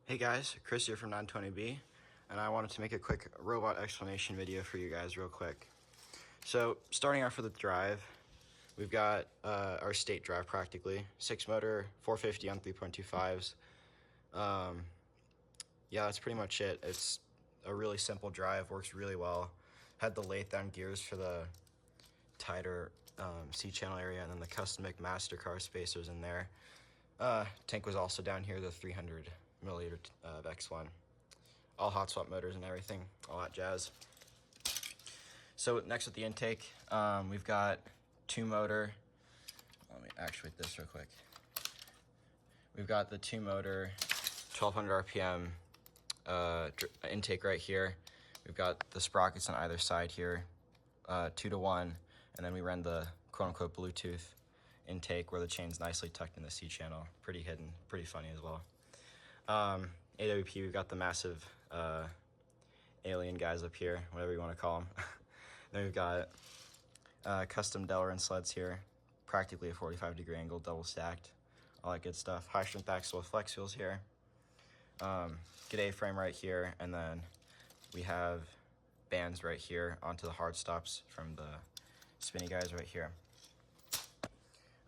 Hey guys, Chris here from 920B, and I wanted to make a quick robot explanation video for you guys real quick. So, starting off with the drive, we've got our state drive practically, 6-motor, 450 on 3.25s. Yeah, that's pretty much it. It's a really simple drive, works really well. Had the lathe down gears for the tighter C-channel area, and then the custom McMaster car spacers in there. Tank was also down here, the 300 milliliter of X1. All hot swap motors and everything, all that jazz. So next with the intake, we've got 2-motor. Let me actuate this real quick. We've got the 2-motor, 1200 RPM intake right here. We've got the sprockets on either side here, 2-to-1, and then we run the quote-unquote Bluetooth intake where the chain's nicely tucked in the C-channel. Pretty hidden, pretty funny as well. AWP, we've got the massive alien guys up here, whatever you want to call them. Then we've got custom Delrin sleds here, practically a 45-degree angle, double stacked, all that good stuff. High strength axle with flex wheels here. Good A-frame right here, and then we have bands right here onto the hard stops from the spinny guys right here.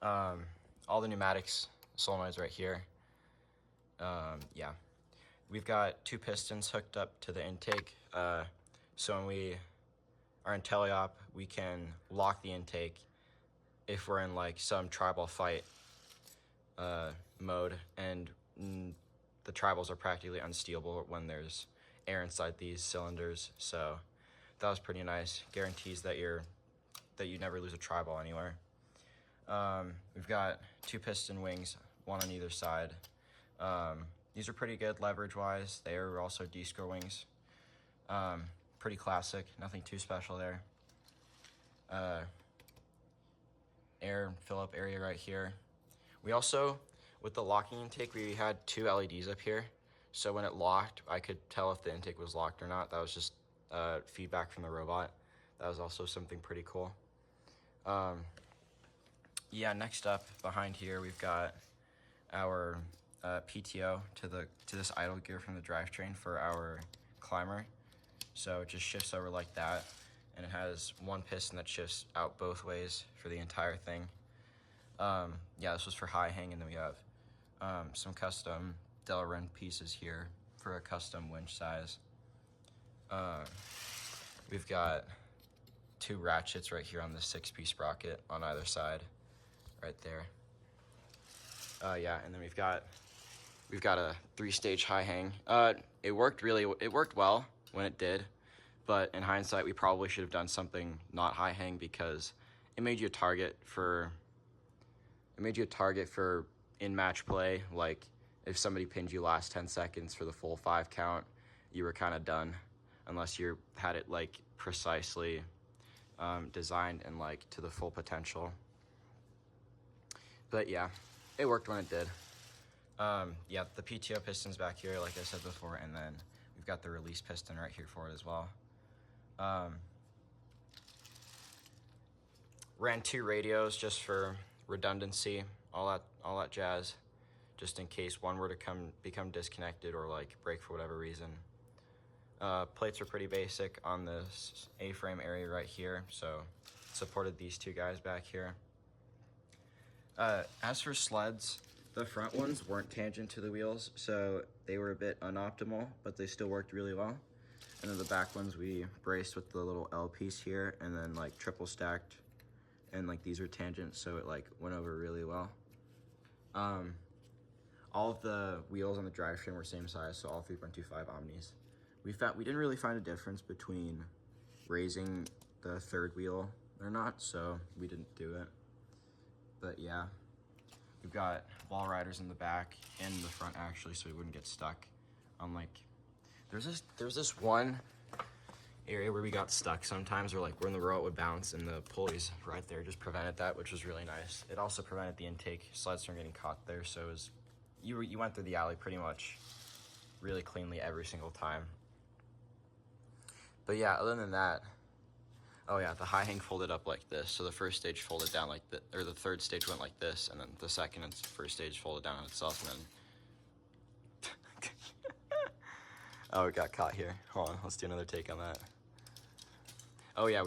All the pneumatics, solenoids right here. Yeah, we've got 2 pistons hooked up to the intake. So when we are in teleop, we can lock the intake if we're in like some tribal fight mode, and the tribals are practically unstealable when there's air inside these cylinders. So that was pretty nice. Guarantees that you never lose a tribal anywhere. We've got 2 piston wings, one on either side. These are pretty good leverage-wise. They are also D-score wings. Pretty classic, nothing too special there. Air fill-up area right here. We also, with the locking intake, we had 2 LEDs up here. So when it locked, I could tell if the intake was locked or not. That was just feedback from the robot. That was also something pretty cool. Yeah, next up behind here, we've got our PTO to this idle gear from the drivetrain for our climber. So it just shifts over like that, and it has 1 piston that shifts out both ways for the entire thing. Yeah, this was for high hang, and then we have some custom Delrin pieces here for a custom winch size. We've got 2 ratchets right here on the 6-piece sprocket on either side, right there. Yeah, and then we've got a 3-stage high hang. It worked well when it did, but in hindsight, we probably should have done something not high hang, because it made you a target for in match play. Like if somebody pinned you last 10 seconds for the full 5 count, you were kind of done, unless you had it like precisely designed and like to the full potential. But yeah, it worked when it did. Yeah, the PTO piston's back here, like I said before, and then we've got the release piston right here for it as well. Ran 2 radios just for redundancy, all that jazz, just in case one were to become disconnected or like break for whatever reason. Plates are pretty basic on this A-frame area right here, so supported these 2 guys back here. As for sleds, the front ones weren't tangent to the wheels, so they were a bit unoptimal, but they still worked really well. And then the back ones we braced with the little L piece here, and then like triple stacked, and like these are tangent, so it like went over really well. All of the wheels on the drivetrain were same size, so all 3.25 Omnis. We didn't really find a difference between raising the 3rd wheel or not, so we didn't do it. But yeah, we've got wall riders in the back and in the front actually, so we wouldn't get stuck on like, there's this one area where we got stuck sometimes, or like when the row would bounce and the pulleys right there just prevented that, which was really nice. It also prevented the intake sleds from getting caught there, so it was, you went through the alley pretty much really cleanly every single time. But yeah, other than that, oh yeah, the high hang folded up like this. So the first stage folded down like this, or the 3rd stage went like this, and then the 2nd and 1st stage folded down on itself, and then Oh, it got caught here. Hold on, let's do another take on that. Oh yeah,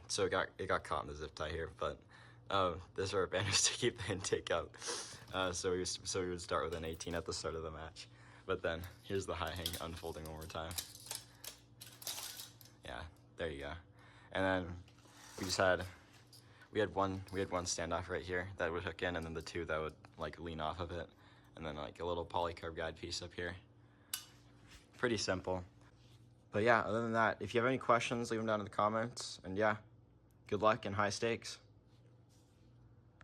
so it got caught in the zip tie here, but this are our banners to keep the intake up. So we would start with an 18 at the start of the match, but then here's the high hang unfolding one more time. Yeah, there you go. And then we had one standoff right here that would hook in, and then the two that would like lean off of it, and then like a little polycarb guide piece up here. Pretty simple. But yeah, other than that, if you have any questions, leave them down in the comments. And yeah, good luck and high stakes.